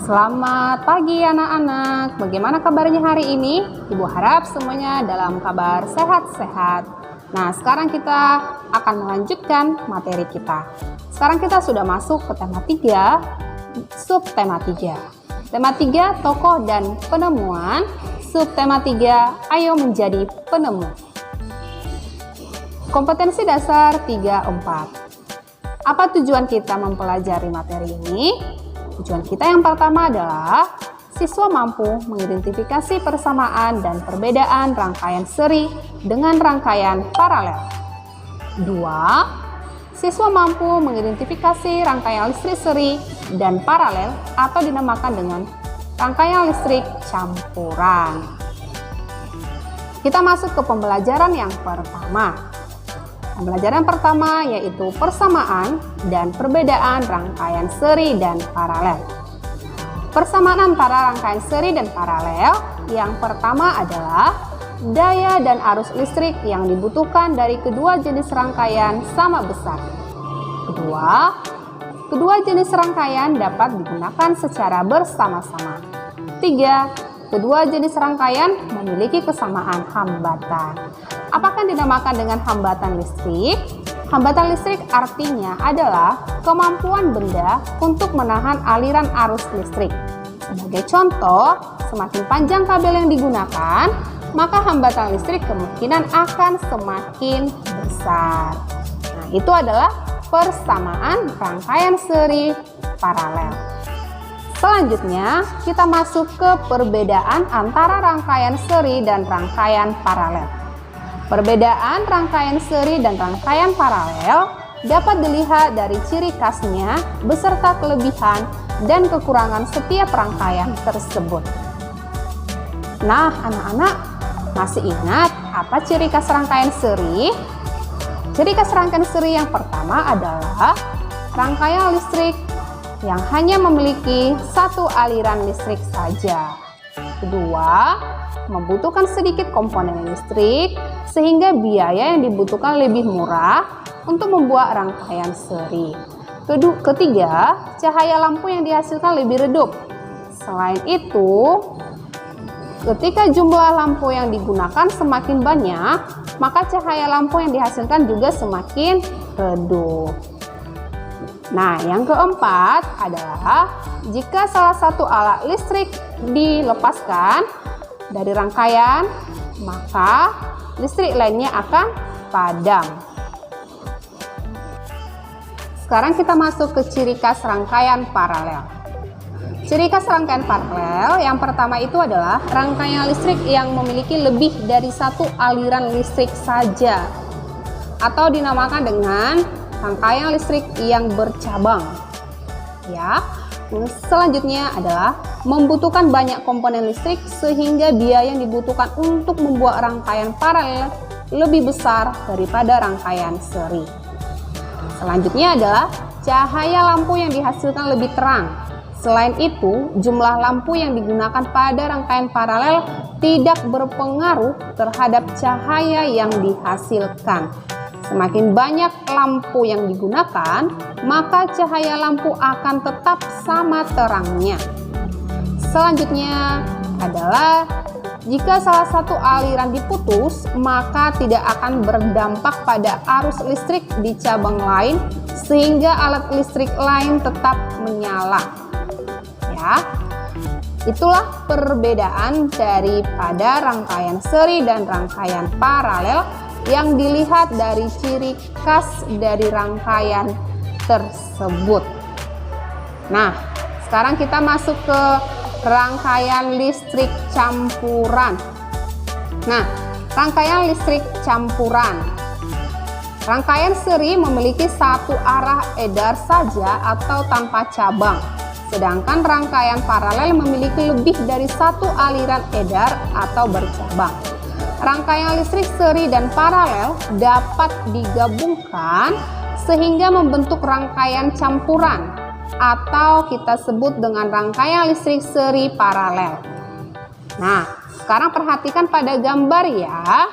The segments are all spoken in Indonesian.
Selamat pagi anak-anak, bagaimana kabarnya hari ini? Ibu harap semuanya dalam kabar sehat-sehat. Nah, sekarang kita akan melanjutkan materi kita. Sekarang kita sudah masuk ke tema 3, subtema 3. Tema 3, tokoh dan penemuan. Subtema 3, ayo menjadi penemu. Kompetensi dasar 3-4. Apa tujuan kita mempelajari materi ini? Tujuan kita yang pertama adalah siswa mampu mengidentifikasi persamaan dan perbedaan rangkaian seri dengan rangkaian paralel. 2. Siswa mampu mengidentifikasi rangkaian listrik seri dan paralel atau dinamakan dengan rangkaian listrik campuran. Kita masuk ke pembelajaran yang pertama. Pembelajaran pertama yaitu persamaan dan perbedaan rangkaian seri dan paralel. Persamaan antara rangkaian seri dan paralel yang pertama adalah daya dan arus listrik yang dibutuhkan dari kedua jenis rangkaian sama besar. Kedua jenis rangkaian dapat digunakan secara bersama-sama. 3. Kedua jenis rangkaian memiliki kesamaan hambatan. Apakah dinamakan dengan hambatan listrik? Hambatan listrik artinya adalah kemampuan benda untuk menahan aliran arus listrik. Sebagai contoh, semakin panjang kabel yang digunakan, maka hambatan listrik kemungkinan akan semakin besar. Nah, itu adalah persamaan rangkaian seri paralel. Selanjutnya, kita masuk ke perbedaan antara rangkaian seri dan rangkaian paralel. Perbedaan rangkaian seri dan rangkaian paralel dapat dilihat dari ciri khasnya beserta kelebihan dan kekurangan setiap rangkaian tersebut. Nah, anak-anak masih ingat apa ciri khas rangkaian seri? Ciri khas rangkaian seri yang pertama adalah rangkaian listrik yang hanya memiliki satu aliran listrik saja. Kedua, membutuhkan sedikit komponen listrik sehingga biaya yang dibutuhkan lebih murah untuk membuat rangkaian seri. Ketiga, cahaya lampu yang dihasilkan lebih redup. Selain itu, ketika jumlah lampu yang digunakan semakin banyak, maka cahaya lampu yang dihasilkan juga semakin redup. Nah, yang keempat adalah jika salah satu alat listrik dilepaskan dari rangkaian, maka listrik lainnya akan padam. Sekarang kita masuk ke ciri khas rangkaian paralel. Ciri khas rangkaian paralel yang pertama itu adalah rangkaian listrik yang memiliki lebih dari satu aliran listrik saja, atau dinamakan dengan rangkaian listrik yang bercabang. Ya. Selanjutnya adalah membutuhkan banyak komponen listrik sehingga biaya yang dibutuhkan untuk membuat rangkaian paralel lebih besar daripada rangkaian seri. Selanjutnya adalah cahaya lampu yang dihasilkan lebih terang. Selain itu, jumlah lampu yang digunakan pada rangkaian paralel tidak berpengaruh terhadap cahaya yang dihasilkan. Semakin banyak lampu yang digunakan, maka cahaya lampu akan tetap sama terangnya. Selanjutnya adalah jika salah satu aliran diputus, maka tidak akan berdampak pada arus listrik di cabang lain sehingga alat listrik lain tetap menyala. Ya. Itulah perbedaan daripada rangkaian seri dan rangkaian paralel yang dilihat dari ciri khas dari rangkaian tersebut. Nah, sekarang kita masuk ke rangkaian listrik campuran. Nah, rangkaian listrik campuran. Rangkaian seri memiliki satu arah edar saja atau tanpa cabang. Sedangkan rangkaian paralel memiliki lebih dari satu aliran edar atau bercabang. Rangkaian listrik seri dan paralel dapat digabungkan sehingga membentuk rangkaian campuran atau kita sebut dengan rangkaian listrik seri paralel. Nah, sekarang perhatikan pada gambar ya.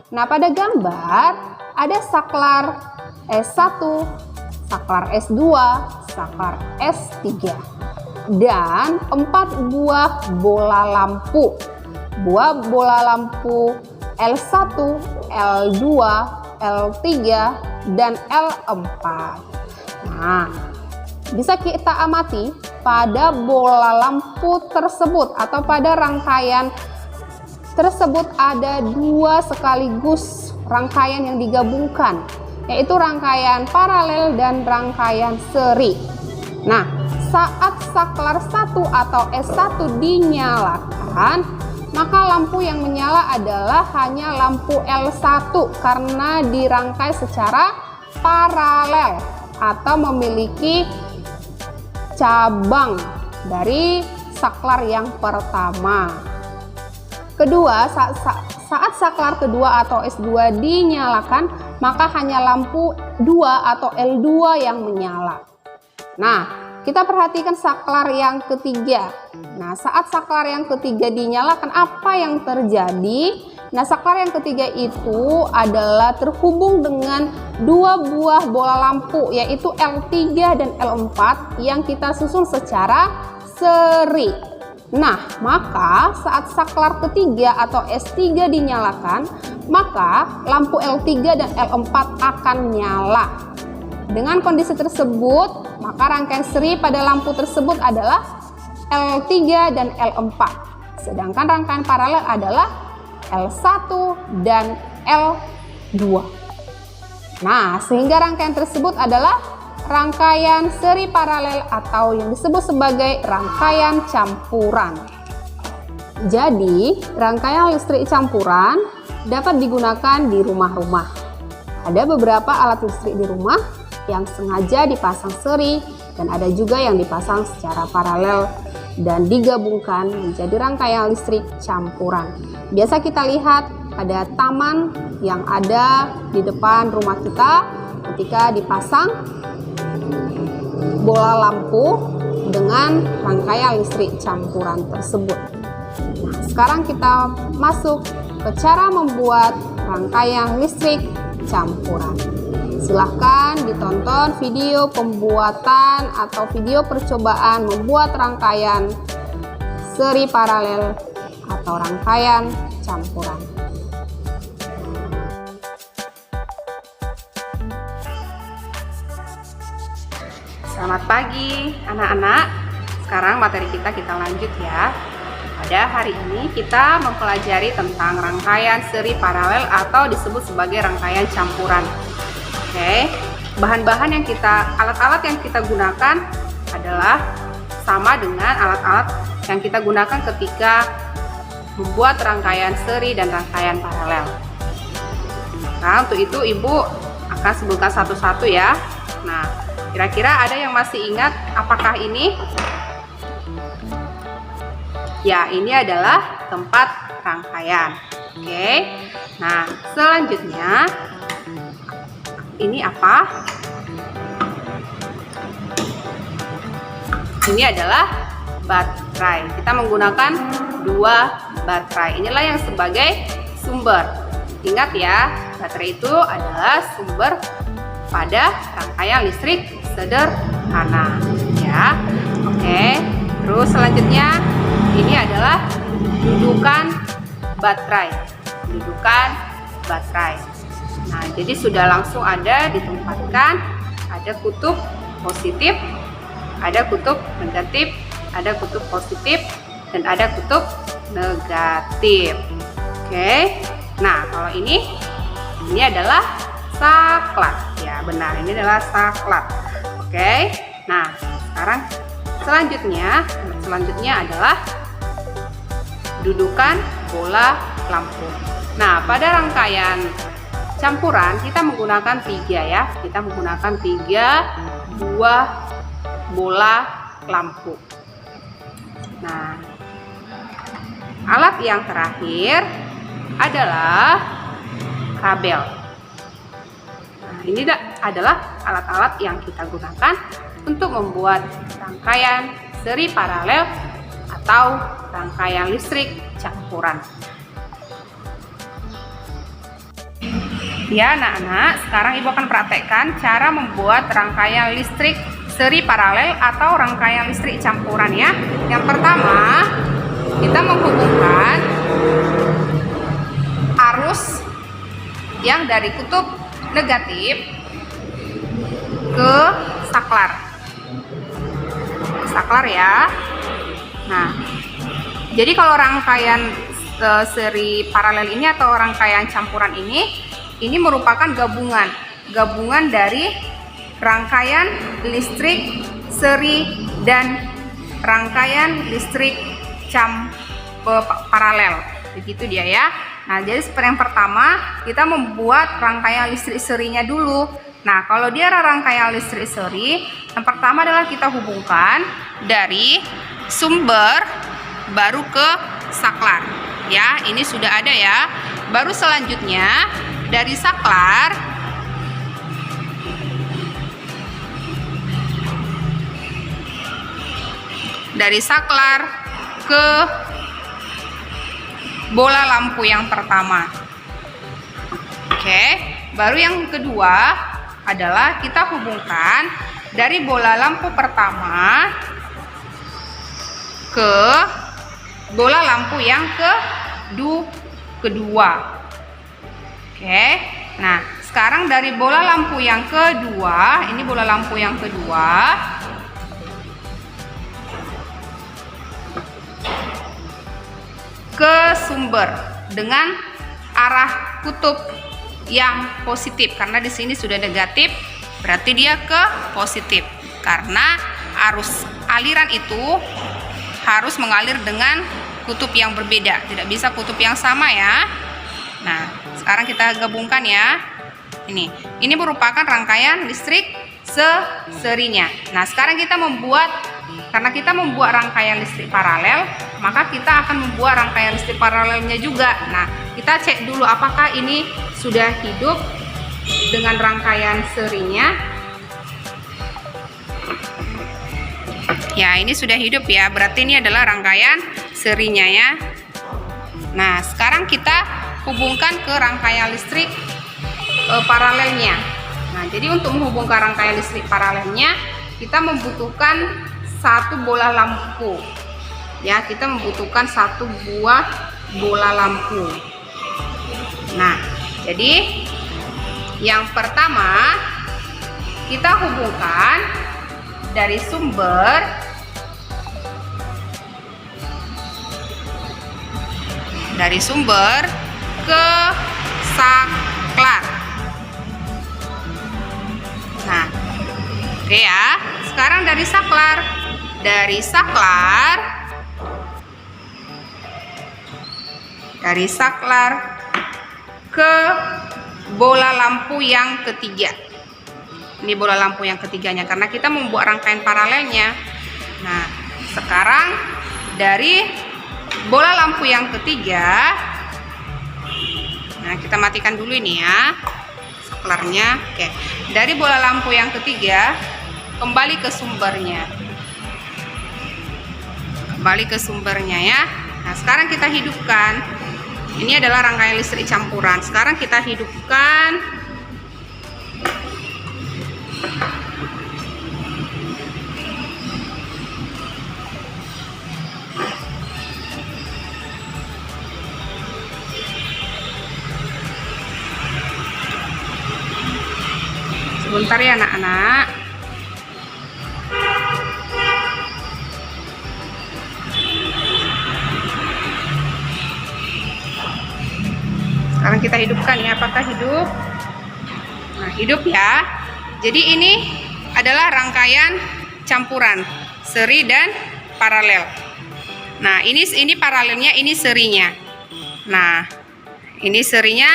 Nah, pada gambar ada saklar S1, saklar S2, saklar S3. dan 4 buah bola lampu. Buah bola lampu L1, L2, L3, dan L4. Nah, bisa kita amati pada bola lampu tersebut atau pada rangkaian tersebut ada 2 sekaligus rangkaian yang digabungkan, yaitu rangkaian paralel dan rangkaian seri. Nah, saat saklar 1 atau S1 dinyalakan, maka lampu yang menyala adalah hanya lampu L1 karena dirangkai secara paralel atau memiliki cabang dari saklar yang pertama. Kedua, saat saklar kedua atau S2 dinyalakan, maka hanya lampu 2 atau L2 yang menyala. Nah, kita perhatikan saklar yang ketiga. Nah, saat saklar yang ketiga dinyalakan, apa yang terjadi? Nah, saklar yang ketiga itu adalah terhubung dengan 2 buah bola lampu, yaitu L3 dan L4 yang kita susun secara seri. Nah, maka saat saklar ketiga atau S3 dinyalakan, maka lampu L3 dan L4 akan nyala. Dengan kondisi tersebut, maka rangkaian seri pada lampu tersebut adalah L3 dan L4. Sedangkan rangkaian paralel adalah L1 dan L2. Nah, sehingga rangkaian tersebut adalah rangkaian seri paralel atau yang disebut sebagai rangkaian campuran. Jadi, rangkaian listrik campuran dapat digunakan di rumah-rumah. Ada beberapa alat listrik di rumah yang sengaja dipasang seri dan ada juga yang dipasang secara paralel dan digabungkan menjadi rangkaian listrik campuran. Biasa kita lihat pada taman yang ada di depan rumah kita ketika dipasang bola lampu dengan rangkaian listrik campuran tersebut. Nah, sekarang kita masuk ke cara membuat rangkaian listrik campuran. Silahkan ditonton video pembuatan atau video percobaan membuat rangkaian seri paralel atau rangkaian campuran. Selamat pagi anak-anak. Sekarang materi kita lanjut ya. Pada hari ini kita mempelajari tentang rangkaian seri paralel atau disebut sebagai rangkaian campuran. Oke, bahan-bahan yang alat-alat yang kita gunakan adalah sama dengan alat-alat yang kita gunakan ketika membuat rangkaian seri dan rangkaian paralel. Nah, untuk itu Ibu akan sebutkan satu-satu ya. Nah, kira-kira ada yang masih ingat apakah ini? Ya, ini adalah tempat rangkaian. Oke. Nah, selanjutnya ini apa? Ini adalah baterai. Kita menggunakan 2 baterai. Inilah yang sebagai sumber. Ingat ya, baterai itu adalah sumber pada rangkaian listrik sederhana. Ya, oke. Terus selanjutnya ini adalah dudukan baterai. Dudukan baterai. Nah, jadi sudah langsung ada ditempatkan, ada kutub positif, ada kutub negatif, ada kutub positif, dan ada kutub negatif. Oke. Nah, kalau ini adalah saklar. Ya, benar, ini adalah saklar. Oke. Nah, sekarang selanjutnya adalah dudukan bola lampu. Nah, pada rangkaian campuran kita menggunakan 3 ya. Kita menggunakan 3 buah bola lampu. Nah, alat yang terakhir adalah kabel. Nah, ini adalah alat-alat yang kita gunakan untuk membuat rangkaian seri paralel atau rangkaian listrik campuran. Ya anak-anak, sekarang Ibu akan praktekkan cara membuat rangkaian listrik seri paralel atau rangkaian listrik campuran ya. Yang pertama, kita menghubungkan arus yang dari kutub negatif ke saklar. Saklar ya. Nah, jadi kalau rangkaian seri paralel ini atau rangkaian campuran ini merupakan gabungan dari rangkaian listrik seri dan rangkaian listrik paralel. Begitu dia ya. Nah, jadi seperti yang pertama, kita membuat rangkaian listrik serinya dulu. Nah, kalau dia rangkaian listrik seri, yang pertama adalah kita hubungkan dari sumber baru ke saklar. Ya, ini sudah ada ya. Baru selanjutnya dari saklar ke bola lampu yang pertama. Oke, baru yang kedua adalah kita hubungkan dari bola lampu pertama ke bola lampu yang kedua. Oke, nah sekarang dari bola lampu yang kedua, ini bola lampu yang kedua, ke sumber dengan arah kutub yang positif, karena di sini sudah negatif, berarti dia ke positif, karena arus aliran itu harus mengalir dengan kutub yang berbeda, tidak bisa kutub yang sama ya. Nah, sekarang kita gabungkan ya. Ini merupakan rangkaian listrik serinya. Nah, sekarang kita karena kita membuat rangkaian listrik paralel, maka kita akan membuat rangkaian listrik paralelnya juga. Nah, kita cek dulu apakah ini sudah hidup dengan rangkaian serinya. Ya, ini sudah hidup ya, berarti ini adalah rangkaian serinya ya. Nah, sekarang kita hubungkan ke rangkaian listrik paralelnya. Nah, jadi untuk menghubungkan rangkaian listrik paralelnya, kita membutuhkan satu bola lampu. Ya, kita membutuhkan satu buah bola lampu. Nah, jadi yang pertama kita hubungkan dari sumber ke saklar. Nah, oke ya. Sekarang dari saklar ke bola lampu yang ketiga. Ini bola lampu yang ketiganya, karena kita membuat rangkaian paralelnya. Nah, sekarang dari bola lampu yang ketiga, nah kita matikan dulu ini ya saklarnya. Oke, dari bola lampu yang ketiga kembali ke sumbernya ya. Nah, sekarang kita hidupkan. Ini adalah rangkaian listrik campuran. Sekarang kita hidupkan. Sebentar ya anak-anak. Sekarang kita hidupkan ya, apakah hidup? Nah, hidup ya. Jadi ini adalah rangkaian campuran seri dan paralel. Nah, ini paralelnya, ini serinya. Nah, ini serinya.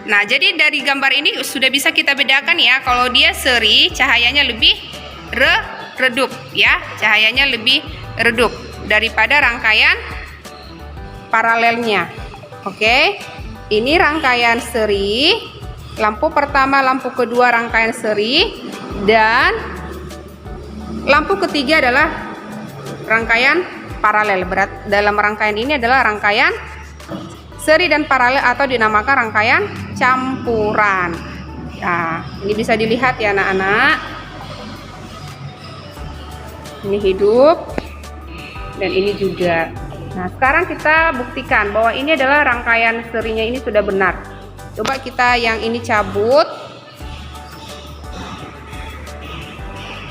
Nah, jadi dari gambar ini sudah bisa kita bedakan ya, kalau dia seri cahayanya lebih redup ya, cahayanya lebih redup daripada rangkaian paralelnya. Oke. Ini rangkaian seri, lampu pertama, lampu kedua rangkaian seri, dan lampu ketiga adalah rangkaian paralel. Dalam rangkaian ini adalah rangkaian seri dan paralel atau dinamakan rangkaian campuran. Nah, ini bisa dilihat ya anak-anak. Ini hidup dan ini juga. Nah, sekarang kita buktikan bahwa ini adalah rangkaian serinya ini sudah benar. Coba kita yang ini cabut.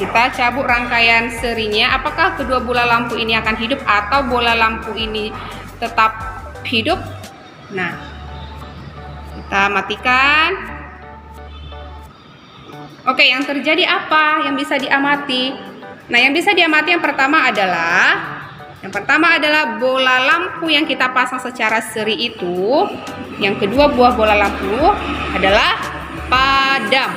Kita cabut rangkaian serinya. Apakah kedua bola lampu ini akan hidup atau bola lampu ini tetap hidup? Nah, kita matikan. Oke, yang terjadi apa yang bisa diamati? Nah, yang bisa diamati yang pertama adalah bola lampu yang kita pasang secara seri itu. Yang kedua, buah bola lampu adalah padam.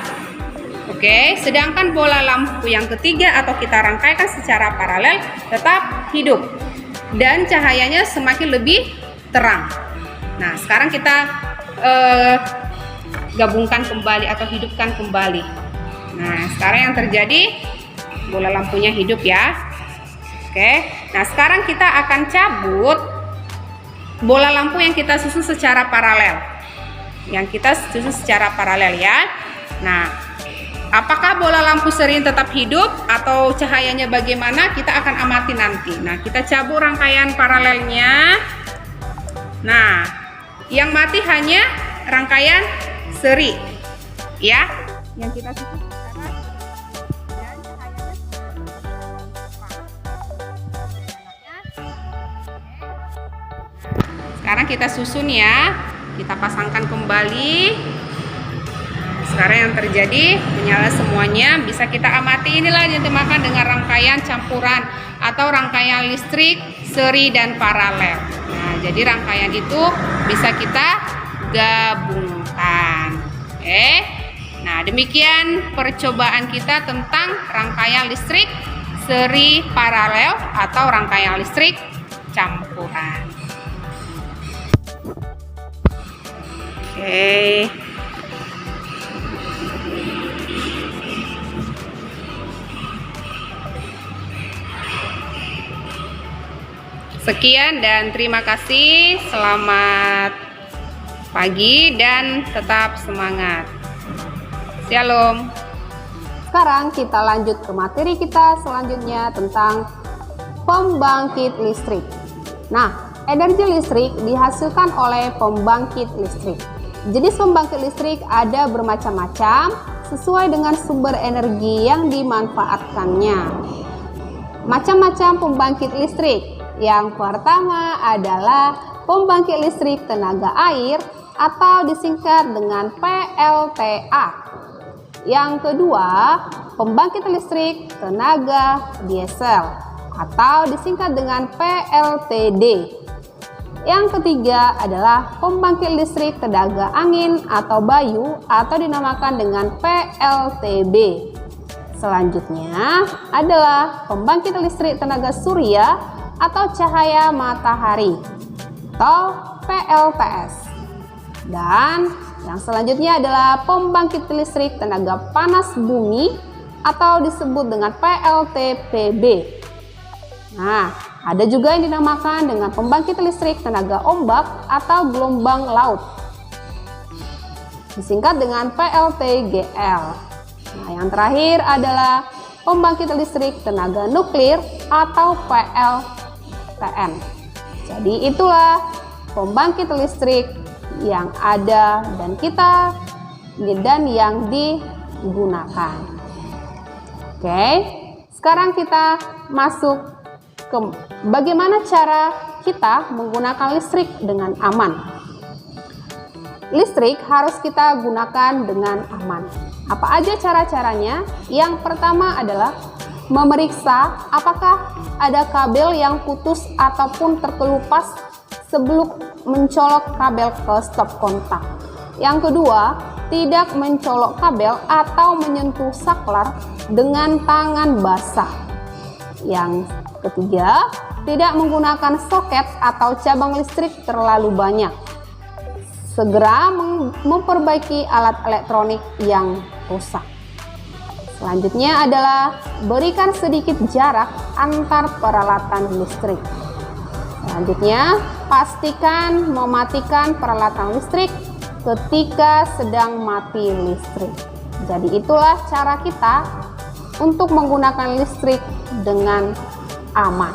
Oke, sedangkan bola lampu yang ketiga atau kita rangkaikan secara paralel tetap hidup dan cahayanya semakin lebih terang. Nah, sekarang kita gabungkan kembali atau hidupkan kembali. Nah, sekarang yang terjadi bola lampunya hidup ya. Oke, nah sekarang kita akan cabut bola lampu yang kita susun secara paralel. Ya. Nah, apakah bola lampu seri tetap hidup atau cahayanya bagaimana? Kita akan amati nanti. Nah, kita cabut rangkaian paralelnya. Nah, yang mati hanya rangkaian seri ya, yang kita susun secara dan cahayanya sekarang kita susun ya, kita pasangkan kembali. Sekarang yang terjadi menyala semuanya, bisa kita amati. Inilah yang dinamakan dengan rangkaian campuran atau rangkaian listrik seri dan paralel. Nah, jadi rangkaian itu bisa kita gabungkan. Oke. Nah, demikian percobaan kita tentang rangkaian listrik seri paralel atau rangkaian listrik campuran. Oke. Sekian dan terima kasih. Selamat pagi dan tetap semangat. Shalom. Sekarang kita lanjut ke materi kita selanjutnya tentang pembangkit listrik. Nah, energi listrik dihasilkan oleh pembangkit listrik. Jenis pembangkit listrik ada bermacam-macam sesuai dengan sumber energi yang dimanfaatkannya. Macam-macam pembangkit listrik. Yang pertama adalah pembangkit listrik tenaga air atau disingkat dengan PLTA. Yang kedua, pembangkit listrik tenaga diesel atau disingkat dengan PLTD. Yang ketiga adalah pembangkit listrik tenaga angin atau bayu atau dinamakan dengan PLTB. Selanjutnya adalah pembangkit listrik tenaga surya atau cahaya matahari atau PLTS. Dan yang selanjutnya adalah pembangkit listrik tenaga panas bumi atau disebut dengan PLTPB. Nah, ada juga yang dinamakan dengan pembangkit listrik tenaga ombak atau gelombang laut, disingkat dengan PLTGL. Nah, yang terakhir adalah pembangkit listrik tenaga nuklir atau PLTN. Jadi itulah pembangkit listrik yang ada dan yang digunakan. Oke, sekarang kita masuk ke bagaimana cara kita menggunakan listrik dengan aman. Listrik harus kita gunakan dengan aman. Apa aja cara-caranya? Yang pertama adalah memeriksa apakah ada kabel yang putus ataupun terkelupas sebelum mencolok kabel ke stop kontak. Yang kedua, tidak mencolok kabel atau menyentuh saklar dengan tangan basah. Yang ketiga, tidak menggunakan soket atau cabang listrik terlalu banyak. Segera memperbaiki alat elektronik yang rusak. Selanjutnya adalah berikan sedikit jarak antar peralatan listrik. Selanjutnya, pastikan mematikan peralatan listrik ketika sedang mati listrik. Jadi itulah cara kita untuk menggunakan listrik dengan aman.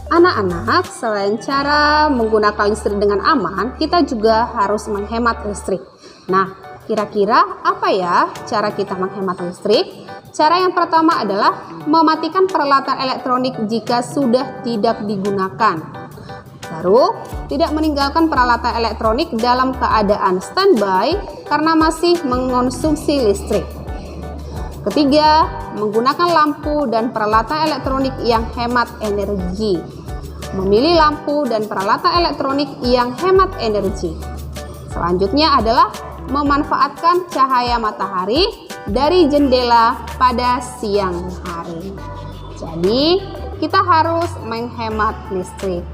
Anak-anak, selain cara menggunakan listrik dengan aman, kita juga harus menghemat listrik. Nah, kira-kira apa ya cara kita menghemat listrik? Cara yang pertama adalah mematikan peralatan elektronik jika sudah tidak digunakan. Baru, tidak meninggalkan peralatan elektronik dalam keadaan standby karena masih mengonsumsi listrik. Ketiga, menggunakan lampu dan peralatan elektronik yang hemat energi. Memilih lampu dan peralatan elektronik yang hemat energi. Selanjutnya adalah memanfaatkan cahaya matahari dari jendela pada siang hari. Jadi, kita harus menghemat listrik.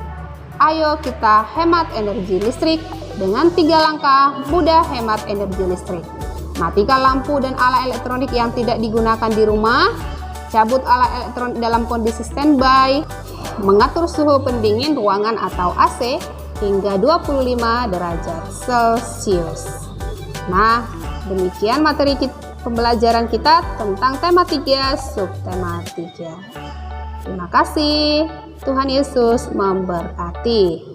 Ayo kita hemat energi listrik dengan 3 langkah mudah hemat energi listrik. Matikan lampu dan alat elektronik yang tidak digunakan di rumah. Cabut alat elektronik dalam kondisi standby. Mengatur suhu pendingin ruangan atau AC hingga 25 derajat Celcius. Nah, demikian materi pembelajaran kita tentang tema 3 subtema 3. Terima kasih. Tuhan Yesus memberkati.